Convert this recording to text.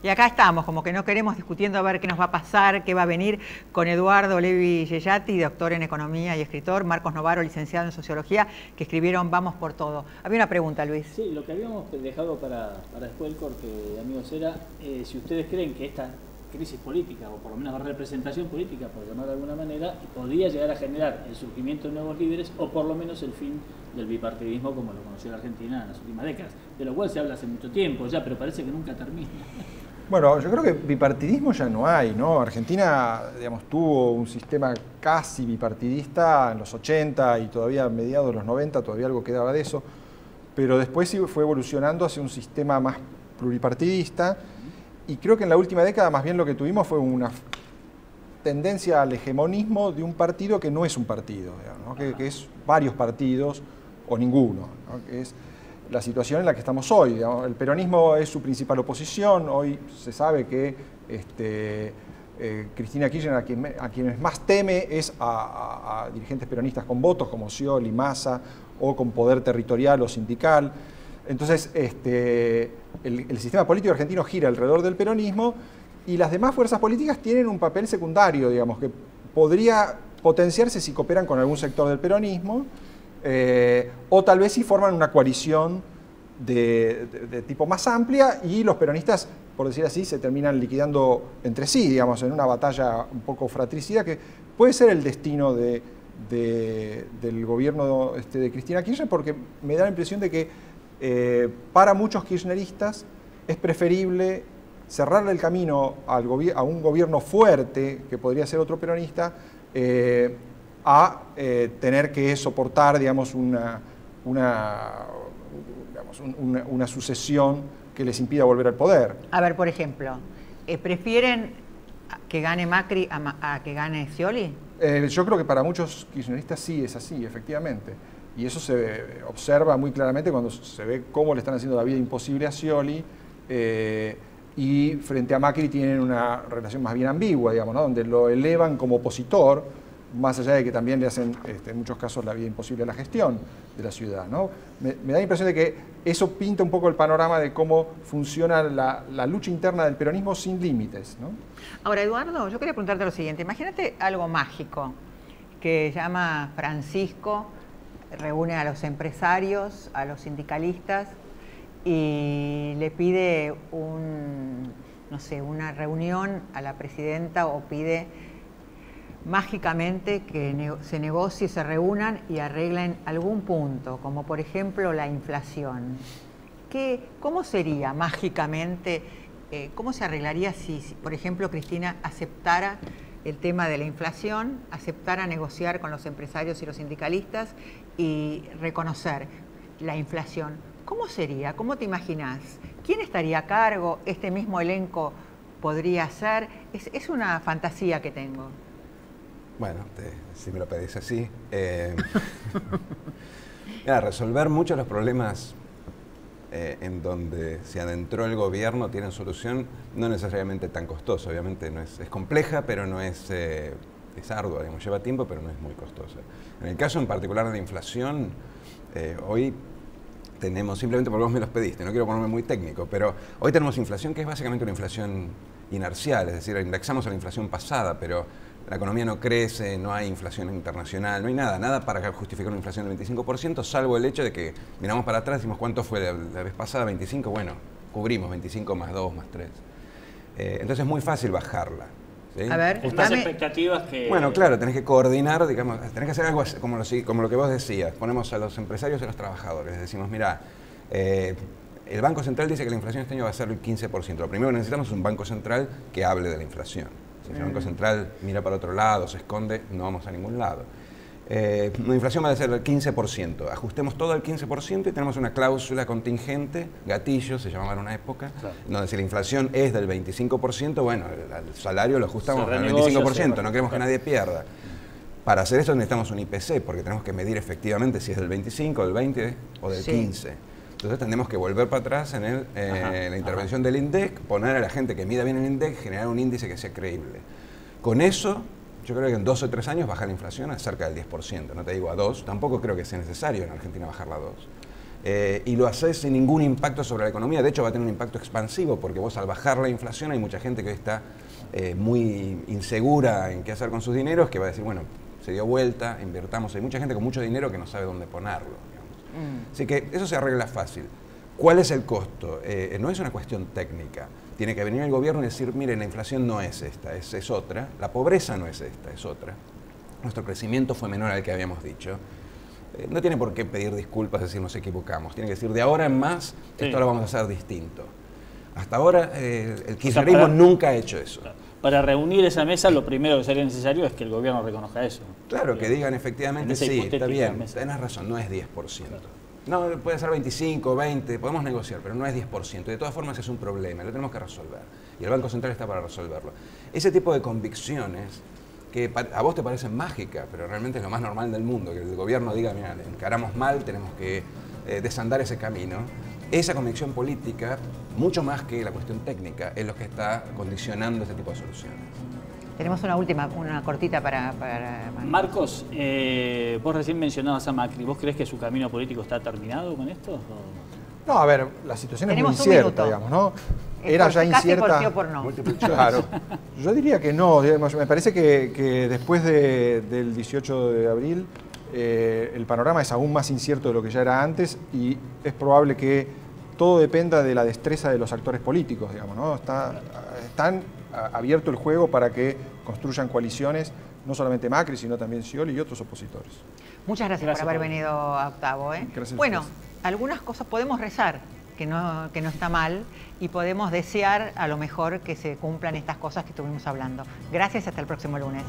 Y acá estamos, como que no queremos discutiendo a ver qué nos va a pasar, qué va a venir, con Eduardo Levi Yeyati, doctor en Economía y escritor, Marcos Novaro, licenciado en Sociología, que escribieron Vamos por Todo. Había una pregunta, Luis. Sí, lo que habíamos dejado para después del corte, amigos, era si ustedes creen que esta crisis política, o por lo menos representación política, por llamarlo de alguna manera, podría llegar a generar el surgimiento de nuevos líderes o por lo menos el fin del bipartidismo como lo conoció la Argentina en las últimas décadas, de lo cual se habla hace mucho tiempo ya, pero parece que nunca termina. Bueno, yo creo que bipartidismo ya no hay, ¿no? Argentina, digamos, tuvo un sistema casi bipartidista en los 80 y todavía a mediados de los 90, todavía algo quedaba de eso, pero después sí fue evolucionando hacia un sistema más pluripartidista. Y creo que en la última década más bien lo que tuvimos fue una tendencia al hegemonismo de un partido que no es un partido, digamos, ¿no? que es varios partidos o ninguno, ¿no? Que es la situación en la que estamos hoy. Digamos. El peronismo es su principal oposición. Hoy se sabe que Cristina Kirchner a quienes más teme es a dirigentes peronistas con votos como Scioli, Massa o con poder territorial o sindical. Entonces, el sistema político argentino gira alrededor del peronismo y las demás fuerzas políticas tienen un papel secundario, digamos, que podría potenciarse si cooperan con algún sector del peronismo o tal vez si forman una coalición de tipo más amplia y los peronistas, por decir así, se terminan liquidando entre sí, digamos, en una batalla un poco fratricida que puede ser el destino del gobierno de Cristina Kirchner, porque me da la impresión de que para muchos kirchneristas es preferible cerrarle el camino a un gobierno fuerte, que podría ser otro peronista, a tener que soportar, digamos, una sucesión que les impida volver al poder. A ver, por ejemplo, ¿prefieren que gane Macri a que gane Scioli? Yo creo que para muchos kirchneristas sí es así, efectivamente. Y eso se observa muy claramente cuando se ve cómo le están haciendo la vida imposible a Scioli y frente a Macri tienen una relación más bien ambigua, digamos, ¿no? Donde lo elevan como opositor, más allá de que también le hacen en muchos casos la vida imposible a la gestión de la ciudad, ¿no? Me da la impresión de que eso pinta un poco el panorama de cómo funciona la lucha interna del peronismo sin límites, ¿no? Ahora, Eduardo, yo quería preguntarte lo siguiente. Imagínate algo mágico que llama Francisco, reúne a los empresarios, a los sindicalistas y le pide una reunión a la presidenta o pide mágicamente que se negocie, se reúnan y arreglen algún punto, como por ejemplo la inflación. ¿Cómo sería mágicamente, cómo se arreglaría si, por ejemplo, Cristina aceptara el tema de la inflación, aceptara negociar con los empresarios y los sindicalistas y reconocer la inflación? ¿Cómo sería? ¿Cómo te imaginás? ¿Quién estaría a cargo? ¿Este mismo elenco podría ser? Es una fantasía que tengo. Bueno, si me lo pedís así. Mira, resolver muchos de los problemas en donde se adentró el gobierno tienen solución, no necesariamente tan costosa. Obviamente no es compleja, pero no es ardua, digamos, lleva tiempo, pero no es muy costosa. En el caso en particular de la inflación, hoy tenemos, simplemente porque vos me los pediste, no quiero ponerme muy técnico, pero hoy tenemos inflación que es básicamente una inflación inercial, es decir, indexamos a la inflación pasada, pero la economía no crece, no hay inflación internacional, no hay nada para justificar una inflación del 25%, salvo el hecho de que miramos para atrás y decimos cuánto fue la vez pasada, 25, bueno, cubrimos 25 más 2 más 3. Entonces es muy fácil bajarla. ¿Sí? A ver, estas expectativas que... Bueno, claro, tenés que coordinar, digamos, tenés que hacer algo como lo que vos decías. Ponemos a los empresarios y a los trabajadores. Decimos, mira, el Banco Central dice que la inflación este año va a ser el 15%. Lo primero que necesitamos es un Banco Central que hable de la inflación. Si el Banco Central mira para otro lado, se esconde, no vamos a ningún lado. La inflación va a ser del 15%. Ajustemos todo al 15% y tenemos una cláusula contingente, gatillo, se llamaba en una época, claro, donde si la inflación es del 25%, bueno, el salario lo ajustamos al 25%, no queremos que nadie pierda. Para hacer eso necesitamos un IPC, porque tenemos que medir efectivamente si es del 25, del 20 o del 15. Entonces tendremos que volver para atrás en la intervención del INDEC, poner a la gente que mida bien el INDEC, generar un índice que sea creíble. Con eso, yo creo que en 2 o 3 años bajar la inflación a cerca del 10%, no te digo a 2, tampoco creo que sea necesario en Argentina bajarla a 2. y lo haces sin ningún impacto sobre la economía. De hecho, va a tener un impacto expansivo, porque vos al bajar la inflación hay mucha gente que hoy está muy insegura en qué hacer con sus dineros, que va a decir, bueno, se dio vuelta, invertamos. Hay mucha gente con mucho dinero que no sabe dónde ponerlo. Así que eso se arregla fácil. ¿Cuál es el costo? No es una cuestión técnica. Tiene que venir el gobierno y decir, miren, la inflación no es esta, es otra. La pobreza no es esta, es otra. Nuestro crecimiento fue menor al que habíamos dicho. No tiene por qué pedir disculpas, decir nos equivocamos. Tiene que decir, de ahora en más, esto lo vamos a hacer distinto. Hasta ahora, el kirchnerismo nunca ha hecho eso. Para reunir esa mesa, lo primero que sería necesario es que el gobierno reconozca eso. Claro, que digan efectivamente, sí, está bien, tenés razón, no es 10%. Claro. No, puede ser 25, 20, podemos negociar, pero no es 10%. De todas formas es un problema, lo tenemos que resolver. Y el Banco Central está para resolverlo. Ese tipo de convicciones que a vos te parecen mágicas, pero realmente es lo más normal del mundo, que el gobierno diga, mira, encaramos mal, tenemos que desandar ese camino. Esa convicción política, mucho más que la cuestión técnica, es lo que está condicionando este tipo de soluciones. Tenemos una cortita para Marcos, vos recién mencionabas a Macri. ¿Vos crees que su camino político está terminado con esto? No, a ver, la situación es muy Tenemos un incierta, minuto. digamos, ¿no? Era ya incierta. Casi por sí o por no. Claro. Yo diría que no. Me parece que después del 18 de abril el panorama es aún más incierto de lo que ya era antes y es probable que todo dependa de la destreza de los actores políticos, digamos, ¿no? Están abierto el juego para que construyan coaliciones, no solamente Macri, sino también Scioli y otros opositores. Muchas gracias por haber venido a Octavo. Bueno, algunas cosas podemos rezar, que no está mal, y podemos desear a lo mejor que se cumplan estas cosas que estuvimos hablando. Gracias, hasta el próximo lunes.